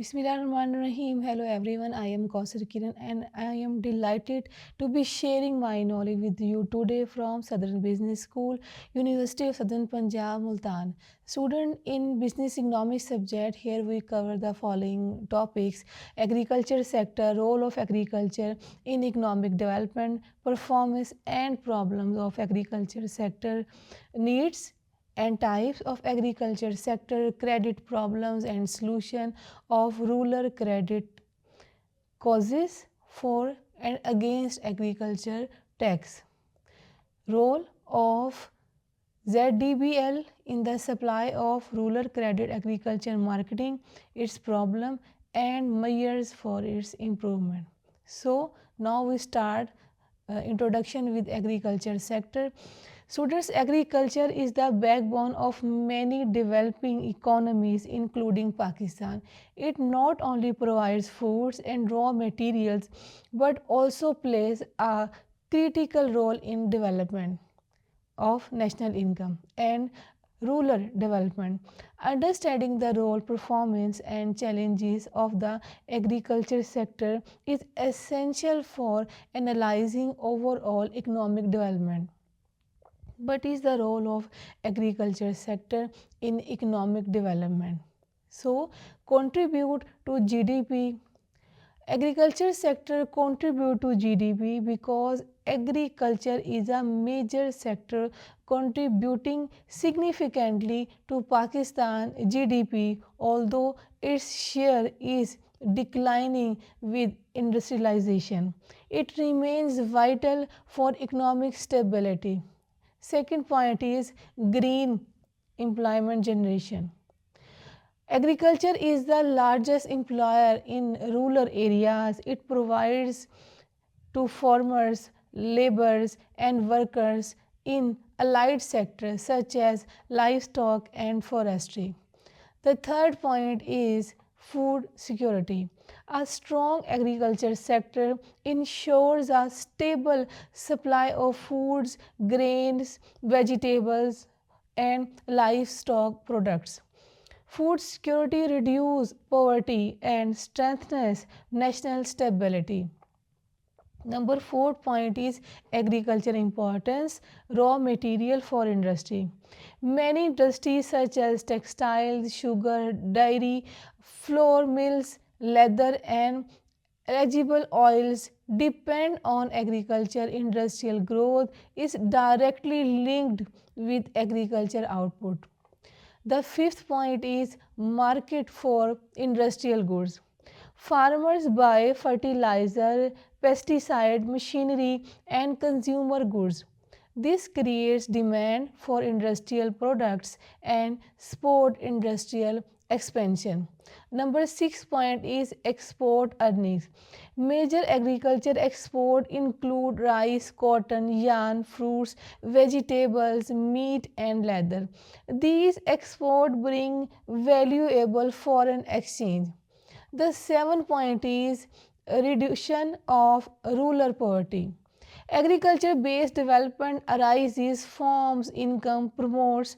Bismillahirrahmanirrahim. Hello everyone. I am Kausar Kiran and I am delighted to be sharing my knowledge with you today from Southern Business School, University of Southern Punjab, Multan. Student in Business Economics subject, here we cover the following topics: agriculture sector, role of agriculture in economic development, performance and problems of agriculture sector, needs and types of agriculture sector, credit problems and solution of rural credit, causes for and against agriculture tax, role of ZDBL in the supply of rural credit agriculture marketing, its problem and measures for its improvement. So now we start introduction with agriculture sector. Students, agriculture is the backbone of many developing economies including Pakistan. It not only provides foods and raw materials but also plays a critical role in development of national income and rural development. Understanding the role, performance, and challenges of the agriculture sector is essential for analyzing overall economic development. What is the role of agriculture sector in economic development? So, contribute to GDP. Agriculture sector contribute to GDP because agriculture is a major sector contributing significantly to Pakistan GDP, although its share is declining with industrialization. It remains vital for economic stability. Second point is green employment generation. Agriculture is the largest employer in rural areas. It provides to farmers, laborers, and workers in allied sectors such as livestock and forestry. The third point is food security. A strong agriculture sector ensures a stable supply of foods, grains, vegetables, and livestock products. Food security reduces poverty and strengthens national stability. Number fourth point is agriculture importance, raw material for industry. Many industries such as textiles, sugar, dairy, flour mills, leather and eligible oils depend on agriculture. Industrial growth is directly linked with agriculture output. The fifth point is market for industrial goods. Farmers buy fertilizer, pesticide, machinery, and consumer goods. This creates demand for industrial products and support industrial expansion. Number 6 point is export earnings. Major agriculture export include rice, cotton, yarn, fruits, vegetables, meat and leather. These exports bring valuable foreign exchange. The 7 point is reduction of rural poverty. Agriculture based development arises, forms income, promotes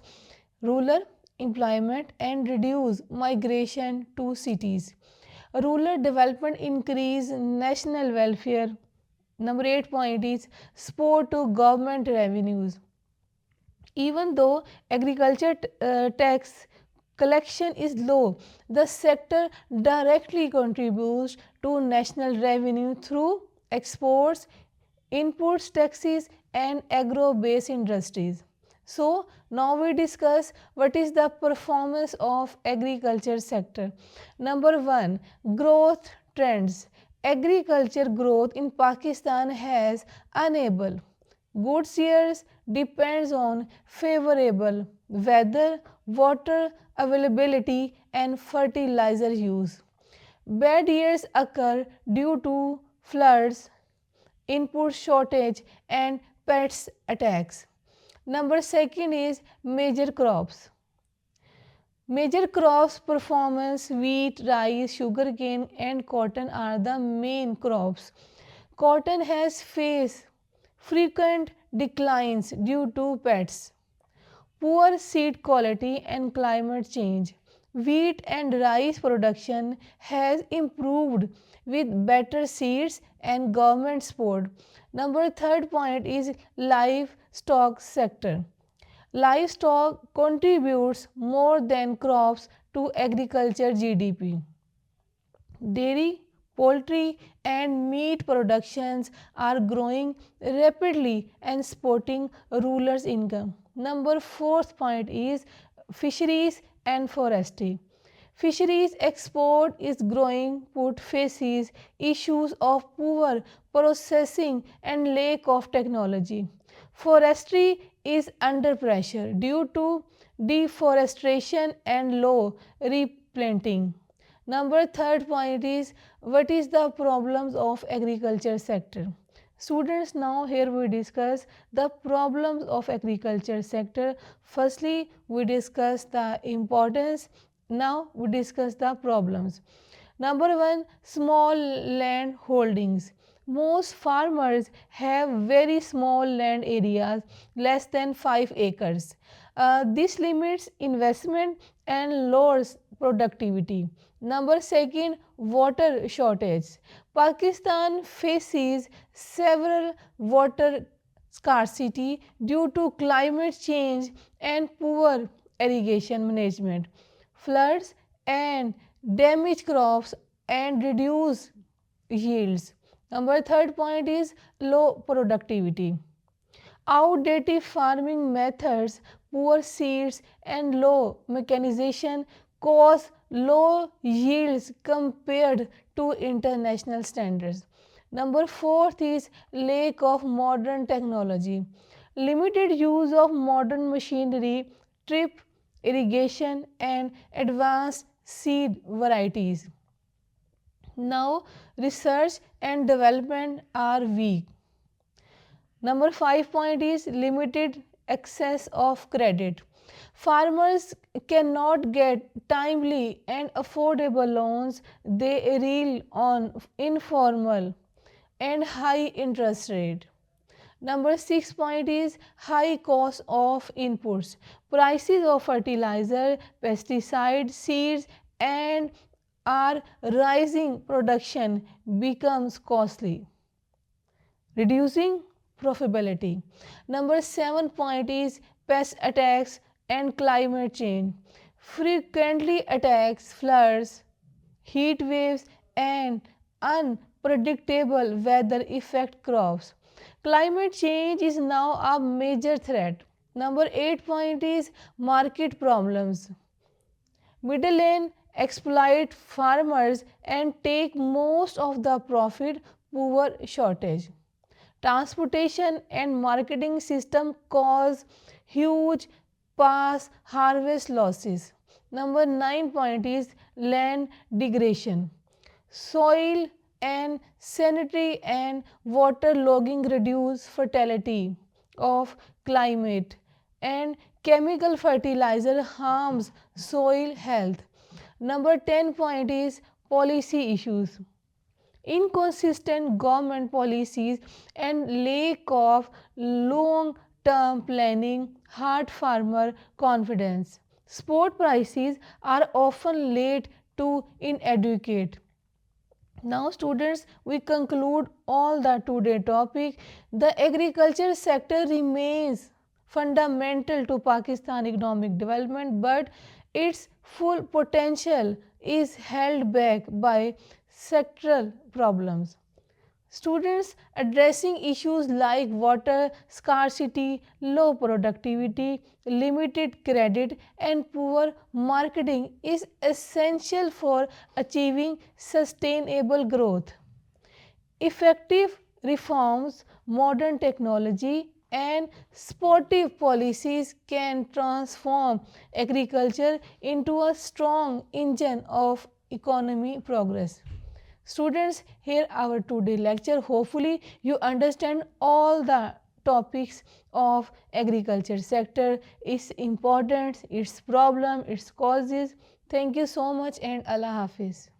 rural employment and reduce migration to cities. Rural development increase national welfare. Number 8 point is support to government revenues. Even though agriculture tax collection is low, the sector directly contributes to national revenue through exports, inputs taxes and agro-based industries. So now we discuss what is the performance of agriculture sector. Number 1, growth trends. Agriculture growth in Pakistan has enabled good years depends on favorable weather, water availability and fertilizer use. Bad years occur due to floods, input shortage and pests attacks. Number second is major crops. Major crops performance: wheat, rice, sugarcane and cotton are the main crops. Cotton has faced frequent declines due to pests, poor seed quality and climate change. Wheat and rice production has improved with better seeds and government support. Number third point is livestock sector. Livestock contributes more than crops to agriculture GDP. Dairy, poultry, and meat productions are growing rapidly and supporting rulers' income. Number fourth point is fisheries and forestry. Fisheries export is growing but faces issues of poor processing and lack of technology. Forestry is under pressure due to deforestation and low replanting. Number third point is what is the problems of agriculture sector. Students, now here we discuss the problems of agriculture sector. Firstly, we discuss the importance. Now we discuss the problems. Number one, small land holdings. Most farmers have very small land areas, less than 5 acres. This limits investment and lowers productivity. Number second, water shortage. Pakistan faces several water scarcity due to climate change and poor irrigation management. Floods and damage crops and reduce yields. Number third point is low productivity. Outdated farming methods, poor seeds, and low mechanization cause low yields compared to international standards. Number fourth is lack of modern technology. Limited use of modern machinery, drip irrigation, and advanced seed varieties. Now, research and development are weak. Number 5 point is limited access of credit. Farmers cannot get timely and affordable loans. They rely on informal and high interest rate. Number 6 point is high cost of inputs. Prices of fertilizer, pesticide, seeds and are rising. Production becomes costly, reducing profitability. Number 7 point is pest attacks and climate change. Frequently attacks, floods, heat waves and unpredictable weather affect crops. Climate change is now a major threat. Number 8 point is market problems. Middlemen exploit farmers and take most of the profit. Poor shortage. Transportation and marketing system cause huge past harvest losses. Number 9 point is land degradation. Soil and sanitary and water logging reduce fertility of climate and chemical fertilizer harms soil health. Number 10 point is policy issues. Inconsistent government policies and lack of long term planning hurt farmer confidence. Sport prices are often late to inadequate. Now students, we conclude all the today topic. The agriculture sector remains fundamental to Pakistan economic development, but its full potential is held back by sectoral problems. Students, addressing issues like water scarcity, low productivity, limited credit, and poor marketing is essential for achieving sustainable growth. Effective reforms, modern technology, and supportive policies can transform agriculture into a strong engine of economy progress. Students, here our today lecture. Hopefully you understand all the topics of agriculture sector, its importance, its problem, its causes. Thank you so much and Allah Hafiz.